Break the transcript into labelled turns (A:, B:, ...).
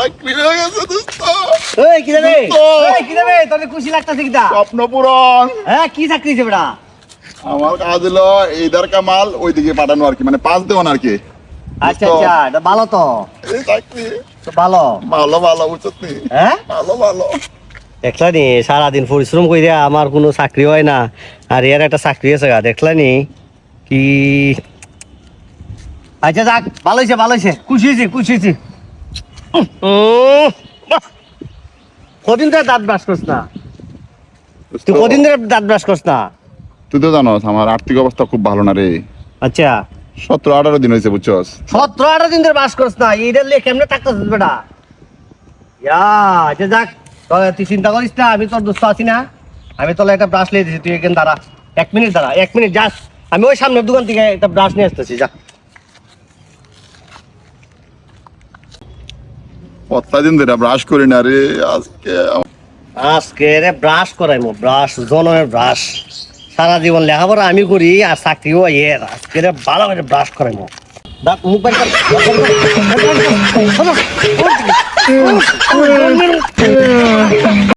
A: চাকরি হয়ে গেছে দোস্ত।
B: এই কি রে কি রে তোর খুশি লাগতাছে কিটা
A: স্বপ্ন পূরণ।
B: হ্যাঁ কি চাকরি হইছে বেটা
A: আমার কাজ হলো এইদার কামাল ওইদিকে পাঠানো আর কি, মানে পাঁচ দেওয়ান আর কি।
B: আচ্ছা আচ্ছা এটা ভালো তো
A: এই চাকরি
B: তো ভালো
A: ভালো ভালো বুঝছিস নি?
B: হ্যাঁ
A: ভালো ভালো।
B: দেখলানি সারাদিন পরিশ্রম করে আমার কোনো চাকরি হয় না, আর এর একটা চাকরি আছে গা দেখলানি কি। আচ্ছা যাক ভালো হয়েছে ভালো হয়েছে, খুশি হয়েছি খুশি হয়েছি। বাহ! কদিন ধরে দাঁত ব্রাশ করছ না? তুই কদিন ধরে দাঁত ব্রাশ করছ না?
A: তুই তো জানোস আমার আর্থিক অবস্থা খুব ভালো না রে।
B: আচ্ছা
A: 17-18 দিন হয়েছে বুঝছস।
B: 17-18 দিন ধরে ব্রাশ করছ না, এইটা লে কেমনে থাকতেছিস বেটা? ইয়া আচ্ছা যাক তুই চিন্তা করিস না, আমি তোর দোস্ত আছি না, আমি তোর একটা ব্রাশ লিয়ে দিছি, তুই এখানে দাঁড়া 1 মিনিট দাঁড়া 1 মিনিট যাস, আমি ওই সামনের দোকান থেকে একটা ব্রাশ নিয়ে আসতেছি যা।
A: কতদিন ধরে ব্রাশ করি না রে, আজকে
B: আজকে রে ব্রাশ করাইমু, ব্রাশ জনমের ব্রাশ, সারা জীবন লেখাপড়া আমি করি আর চাকরিও এর, আজকে রে ভালো করে ব্রাশ করাইমু। দাঁত মুখ বাইর কর।